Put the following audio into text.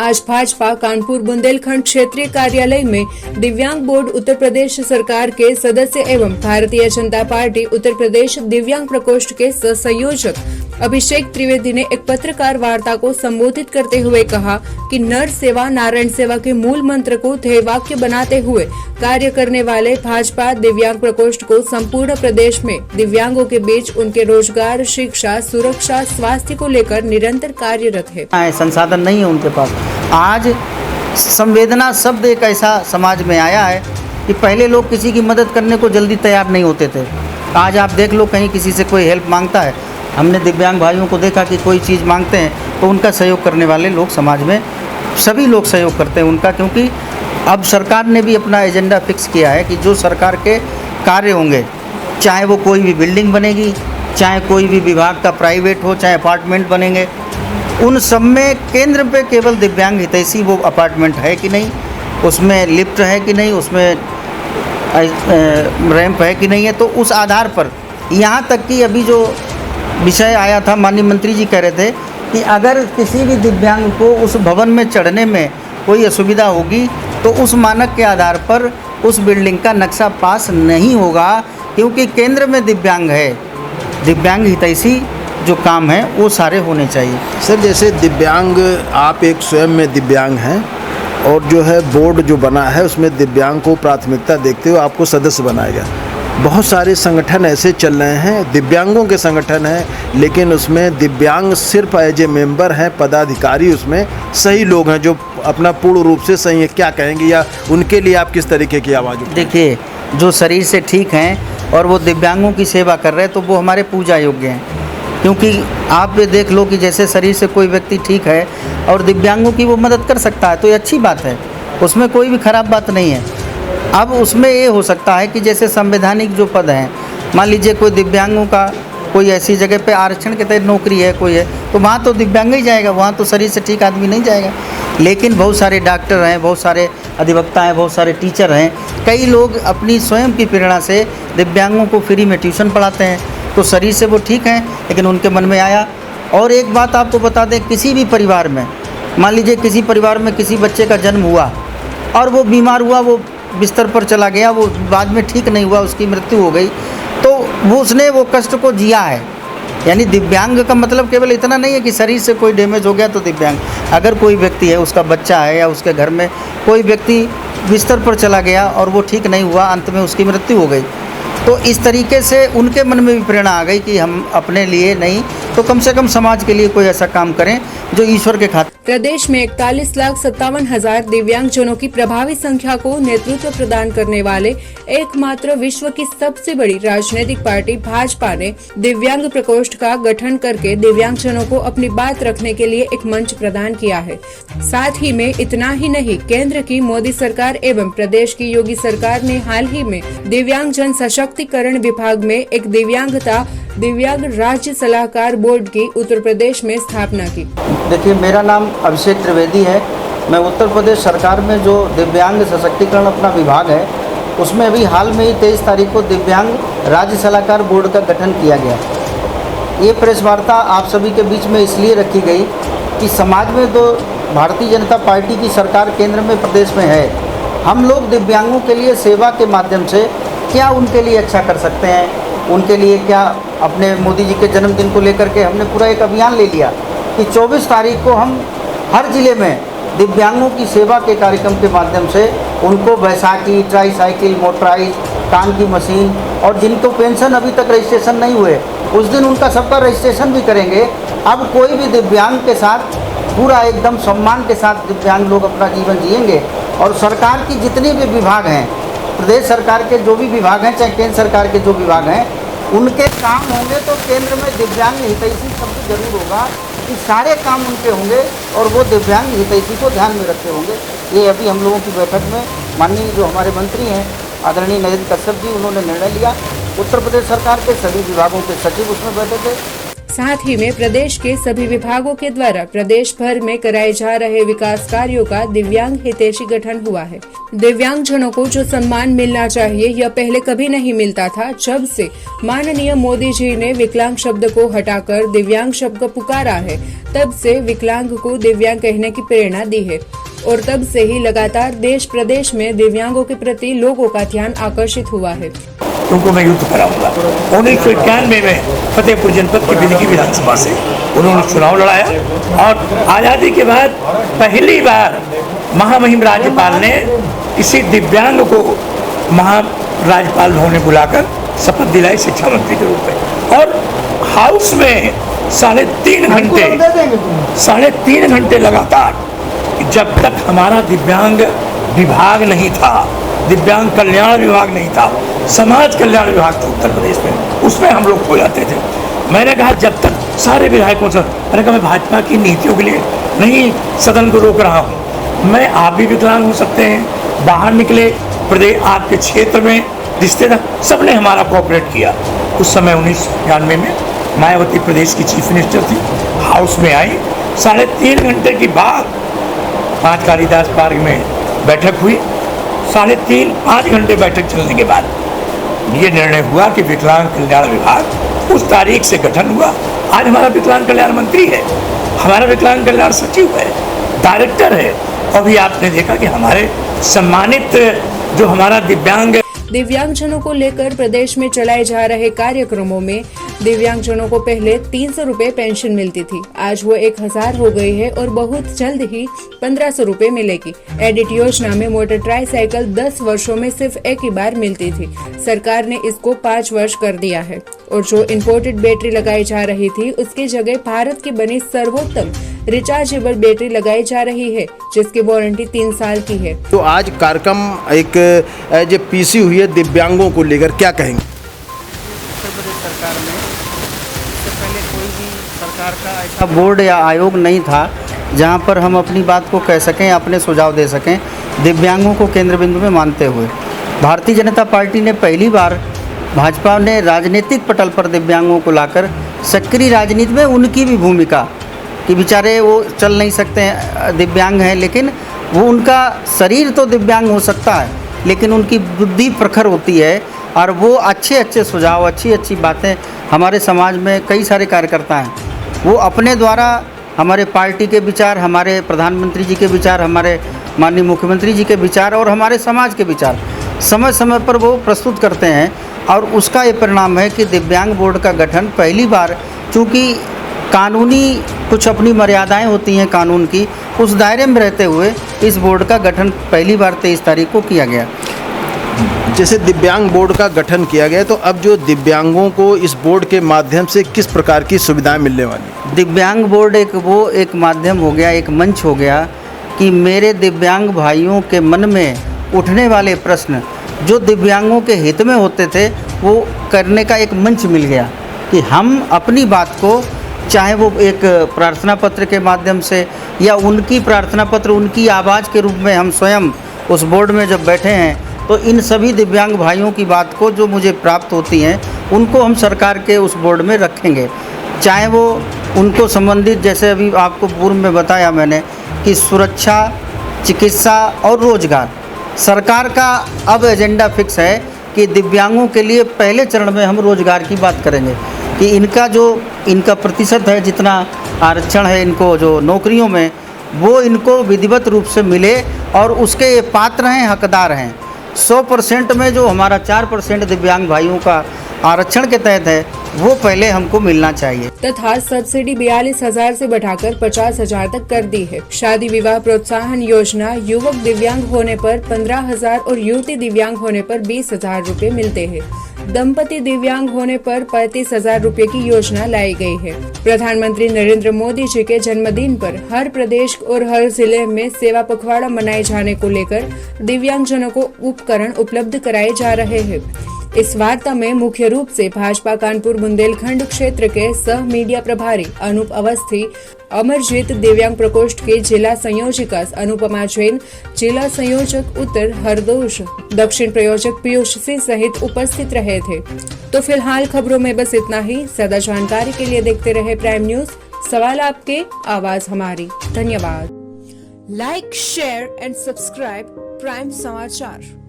आज भाजपा कानपुर बुंदेलखंड क्षेत्रीय कार्यालय में दिव्यांग बोर्ड उत्तर प्रदेश सरकार के सदस्य एवं भारतीय जनता पार्टी उत्तर प्रदेश दिव्यांग प्रकोष्ठ के संयोजक अभिषेक त्रिवेदी ने एक पत्रकार वार्ता को संबोधित करते हुए कहा कि नर सेवा नारायण सेवा के मूल मंत्र को ध्येय वाक्य बनाते हुए कार्य करने वाले भाजपा दिव्यांग प्रकोष्ठ को संपूर्ण प्रदेश में दिव्यांगों के बीच उनके रोजगार, शिक्षा, सुरक्षा, स्वास्थ्य को लेकर निरंतर कार्यरत है। संसाधन नहीं है उनके पास। आज संवेदना शब्द एक ऐसा समाज में आया है कि पहले लोग किसी की मदद करने को जल्दी तैयार नहीं होते थे। आज आप देख लो, कहीं किसी से कोई हेल्प मांगता है, हमने दिव्यांग भाइयों को देखा कि कोई चीज़ मांगते हैं तो उनका सहयोग करने वाले लोग समाज में सभी लोग सहयोग करते हैं उनका, क्योंकि अब सरकार ने भी अपना एजेंडा फिक्स किया है कि जो सरकार के कार्य होंगे, चाहे वो कोई भी बिल्डिंग बनेगी, चाहे कोई भी विभाग का प्राइवेट हो, चाहे अपार्टमेंट बनेंगे, उन सब में केंद्र पे केवल दिव्यांग हितैषी वो अपार्टमेंट है कि नहीं, उसमें लिफ्ट है कि नहीं, उसमें रैंप है कि नहीं है। तो उस आधार पर यहाँ तक कि अभी जो विषय आया था, माननीय मंत्री जी कह रहे थे कि अगर किसी भी दिव्यांग को उस भवन में चढ़ने में कोई असुविधा होगी तो उस मानक के आधार पर उस बिल्डिंग का नक्शा पास नहीं होगा, क्योंकि केंद्र में दिव्यांग है। दिव्यांग हितैषी जो काम है वो सारे होने चाहिए। सर, जैसे दिव्यांग, आप एक स्वयं में दिव्यांग हैं और जो है बोर्ड जो बना है उसमें दिव्यांग को प्राथमिकता देखते हुए आपको सदस्य बनाया गया। बहुत सारे संगठन ऐसे चल रहे हैं, दिव्यांगों के संगठन हैं, लेकिन उसमें दिव्यांग सिर्फ एज ए मेंबर हैं, पदाधिकारी उसमें सही लोग हैं जो अपना पूर्ण रूप से सही है। क्या कहेंगे, या उनके लिए आप किस तरीके की आवाज़ उठाएं? देखिए, जो शरीर से ठीक हैं और वो दिव्यांगों की सेवा कर रहे हैं तो वो हमारे पूजा योग्य हैं, क्योंकि आप ये देख लो कि जैसे शरीर से कोई व्यक्ति ठीक है और दिव्यांगों की वो मदद कर सकता है तो ये अच्छी बात है, उसमें कोई भी खराब बात नहीं है। अब उसमें ये हो सकता है कि जैसे संवैधानिक जो पद हैं, मान लीजिए कोई दिव्यांगों का कोई ऐसी जगह पे आरक्षण के तहत नौकरी है कोई है, तो वहाँ तो दिव्यांग ही जाएगा, वहाँ तो शरीर से ठीक आदमी नहीं जाएगा। लेकिन बहुत सारे डॉक्टर हैं, बहुत सारे अधिवक्ता हैं, बहुत सारे टीचर हैं, कई लोग अपनी स्वयं की प्रेरणा से दिव्यांगों को फ्री में ट्यूशन पढ़ाते हैं, तो शरीर से वो ठीक हैं, लेकिन उनके मन में आया। और एक बात आपको बता दें, किसी भी परिवार में, मान लीजिए किसी परिवार में किसी बच्चे का जन्म हुआ और वो बीमार हुआ, वो बिस्तर पर चला गया, वो बाद में ठीक नहीं हुआ, उसकी मृत्यु हो गई, तो उसने वो कष्ट को जिया है। यानी दिव्यांग का मतलब केवल इतना नहीं है कि शरीर से कोई डैमेज हो गया तो दिव्यांग। अगर कोई व्यक्ति है, उसका बच्चा है या उसके घर में कोई व्यक्ति बिस्तर पर चला गया और वो ठीक नहीं हुआ, अंत में उसकी मृत्यु हो गई, तो इस तरीके से उनके मन में भी प्रेरणा आ गई कि हम अपने लिए नहीं तो कम से कम समाज के लिए कोई ऐसा काम करें जो ईश्वर के खातिर। प्रदेश में 41,57,000 दिव्यांगजनों की प्रभावी संख्या को नेतृत्व प्रदान करने वाले एकमात्र विश्व की सबसे बड़ी राजनीतिक पार्टी भाजपा ने दिव्यांग प्रकोष्ठ का गठन करके दिव्यांगजनों को अपनी बात रखने के लिए एक मंच प्रदान किया है। साथ ही में इतना ही नहीं, केंद्र की मोदी सरकार एवं प्रदेश की योगी सरकार ने हाल ही में दिव्यांग जन सशक्तिकरण विभाग में एक दिव्यांग राज्य सलाहकार बोर्ड की उत्तर प्रदेश में स्थापना की। देखिए, मेरा नाम अभिषेक त्रिवेदी है। मैं उत्तर प्रदेश सरकार में जो दिव्यांग सशक्तिकरण अपना विभाग है, उसमें अभी हाल में ही 23 तारीख को दिव्यांग राज्य सलाहकार बोर्ड का गठन किया गया। ये प्रेस वार्ता आप सभी के बीच में इसलिए रखी गई कि समाज में तो भारतीय जनता पार्टी की सरकार केंद्र में प्रदेश में है, हम लोग दिव्यांगों के लिए सेवा के माध्यम से क्या उनके लिए अच्छा कर सकते हैं, उनके लिए क्या, अपने मोदी जी के जन्मदिन को लेकर के हमने पूरा एक अभियान ले लिया कि 24 तारीख को हम हर ज़िले में दिव्यांगों की सेवा के कार्यक्रम के माध्यम से उनको बैसाखी, ट्राईसाइकिल, मोटराइज, कान की मशीन, और जिनको पेंशन अभी तक रजिस्ट्रेशन नहीं हुए उस दिन उनका सबका रजिस्ट्रेशन भी करेंगे। अब कोई भी दिव्यांग के साथ पूरा एकदम सम्मान के साथ दिव्यांग लोग अपना जीवन जिएंगे। और सरकार की जितने भी विभाग हैं, प्रदेश सरकार के जो भी विभाग हैं, चाहे केंद्र सरकार के जो विभाग हैं, उनके काम होंगे तो केंद्र में दिव्यांग हितैषी शब्द जरूर होगा कि सारे काम उनके होंगे और वो दिव्यांग हितैषी को ध्यान में रखते होंगे। ये अभी हम लोगों की बैठक में माननीय जो हमारे मंत्री हैं आदरणीय नरेंद्र कश्यप जी, उन्होंने निर्णय लिया। उत्तर प्रदेश सरकार के सभी विभागों के सचिव उसमें बैठे थे। साथ ही में प्रदेश के सभी विभागों के द्वारा प्रदेश भर में कराए जा रहे विकास कार्यों का दिव्यांग हितैषी गठन हुआ है। दिव्यांग जनों को जो सम्मान मिलना चाहिए यह पहले कभी नहीं मिलता था। जब से माननीय मोदी जी ने विकलांग शब्द को हटाकर दिव्यांग शब्द पुकारा है, तब से विकलांग को दिव्यांग कहने की प्रेरणा दी है और तब से ही लगातार देश प्रदेश में दिव्यांगों के प्रति लोगों का ध्यान आकर्षित हुआ है। उनको मैं युद्ध कराऊंगा। 1991 में फतेहपुर जनपद की बिजली विधानसभा से उन्होंने चुनाव लड़ाया और आज़ादी के बाद पहली बार महामहिम राज्यपाल ने किसी दिव्यांग को राज्यपाल भवन में बुलाकर शपथ दिलाई शिक्षा मंत्री के रूप में, और हाउस में 3.5 घंटे लगातार, जब तक हमारा दिव्यांग विभाग नहीं था, दिव्यांग कल्याण विभाग नहीं था, समाज कल्याण विभाग था उत्तर प्रदेश में, उसमें हम लोग खो जाते थे। मैंने कहा जब तक सारे विधायकों से, मैंने कहा मैं भाजपा की नीतियों के लिए नहीं सदन को रोक रहा हूँ, मैं आप भी विकलांग हो सकते हैं, बाहर निकले प्रदेश आपके क्षेत्र में रिश्तेदार सबने हमारा कोऑपरेट किया। उस समय 1991 में मायावती प्रदेश की चीफ मिनिस्टर थी, हाउस में आई, 3.5 घंटे के बाद 5 कालिदास पार्क में बैठक हुई। 5 घंटे बैठक चलने के बाद ये निर्णय हुआ कि विकलांग कल्याण विभाग उस तारीख से गठन हुआ। आज हमारा विकलांग कल्याण मंत्री है, हमारा विकलांग कल्याण सचिव है, डायरेक्टर है, और भी आपने देखा कि हमारे सम्मानित जो हमारा दिव्यांगजनों को लेकर प्रदेश में चलाए जा रहे कार्यक्रमों में दिव्यांगजनों को पहले 300 रुपए पेंशन मिलती थी, आज वो 1000 हो गई है और बहुत जल्द ही 1500 रुपए मिलेगी। एडिट योजना में मोटर ट्राईसाइकिल 10 वर्षों में सिर्फ एक ही बार मिलती थी, सरकार ने इसको 5 वर्ष कर दिया है। और जो इम्पोर्टेड बैटरी लगाई जा रही थी उसकी जगह भारत की बनी सर्वोत्तम रिचार्जेबल बैटरी लगाई जा रही है, जिसकी वारंटी 3 साल की है। तो आज कार्यक्रम एक एज ए पीसी हुई है दिव्यांगों को लेकर, क्या कहेंगे? उत्तर प्रदेश सरकार में इससे पहले कोई भी सरकार का ऐसा बोर्ड या आयोग नहीं था जहां पर हम अपनी बात को कह सकें, अपने सुझाव दे सकें, दिव्यांगों को केंद्र बिंदु में मानते हुए। भारतीय जनता पार्टी ने पहली बार, भाजपा ने राजनीतिक पटल पर दिव्यांगों को लाकर सक्रिय राजनीति में उनकी भी भूमिका कि बेचारे वो चल नहीं सकते हैं, दिव्यांग हैं, लेकिन वो उनका शरीर तो दिव्यांग हो सकता है लेकिन उनकी बुद्धि प्रखर होती है और वो अच्छे सुझाव, अच्छी बातें, हमारे समाज में कई सारे कार्यकर्ता हैं, वो अपने द्वारा हमारे पार्टी के विचार, हमारे प्रधानमंत्री जी के विचार, हमारे माननीय मुख्यमंत्री जी के विचार और हमारे समाज के विचार समय समय पर वो प्रस्तुत करते हैं। और उसका ये परिणाम है कि दिव्यांग बोर्ड का गठन पहली बार, चूँकि कानूनी कुछ अपनी मर्यादाएं होती हैं कानून की, उस दायरे में रहते हुए इस बोर्ड का गठन पहली बार 23 तारीख को किया गया। जैसे दिव्यांग बोर्ड का गठन किया गया, तो अब जो दिव्यांगों को इस बोर्ड के माध्यम से किस प्रकार की सुविधाएं मिलने वाली? दिव्यांग बोर्ड एक माध्यम हो गया, एक मंच हो गया कि मेरे दिव्यांग भाइयों के मन में उठने वाले प्रश्न जो दिव्यांगों के हित में होते थे वो करने का एक मंच मिल गया कि हम अपनी बात को, चाहे वो एक प्रार्थना पत्र के माध्यम से या उनकी प्रार्थना पत्र, उनकी आवाज़ के रूप में हम स्वयं उस बोर्ड में जब बैठे हैं, तो इन सभी दिव्यांग भाइयों की बात को जो मुझे प्राप्त होती हैं उनको हम सरकार के उस बोर्ड में रखेंगे। चाहे वो उनको संबंधित, जैसे अभी आपको पूर्व में बताया मैंने कि सुरक्षा, चिकित्सा और रोजगार, सरकार का अब एजेंडा फिक्स है कि दिव्यांगों के लिए पहले चरण में हम रोजगार की बात करेंगे कि इनका प्रतिशत है, जितना आरक्षण है इनको जो नौकरियों में, वो इनको विधिवत रूप से मिले और उसके ये पात्र हैं, हकदार हैं। 100% में जो हमारा 4% दिव्यांग भाइयों का आरक्षण के तहत है वो पहले हमको मिलना चाहिए। तथा सब्सिडी 42,000 से बढ़ाकर 50,000 तक कर दी है। शादी विवाह प्रोत्साहन योजना, युवक दिव्यांग होने पर 15,000 और युवती दिव्यांग होने पर 20,000 रुपए मिलते हैं। दंपति दिव्यांग होने पर 35,000 रुपए की योजना लाई गई है। प्रधानमंत्री नरेंद्र मोदी जी के जन्मदिन पर हर प्रदेश और हर जिले में सेवा पखवाड़ा मनाए जाने को लेकर दिव्यांगजनों को उपकरण उपलब्ध कराए जा रहे हैं। इस वार्ता में मुख्य रूप से भाजपा कानपुर बुंदेलखंड क्षेत्र के सह मीडिया प्रभारी अनूप अवस्थी, अमरजीत, दिव्यांग प्रकोष्ठ के जिला संयोजिका अनुपमा जैन, जिला संयोजक उत्तर हरदोष, दक्षिण प्रयोजक पीयूष सिंह सहित उपस्थित रहे थे। तो फिलहाल खबरों में बस इतना ही। ज्यादा जानकारी के लिए देखते रहे प्राइम न्यूज। सवाल आपके, आवाज हमारी। धन्यवाद। Like, share and subscribe prime समाचार।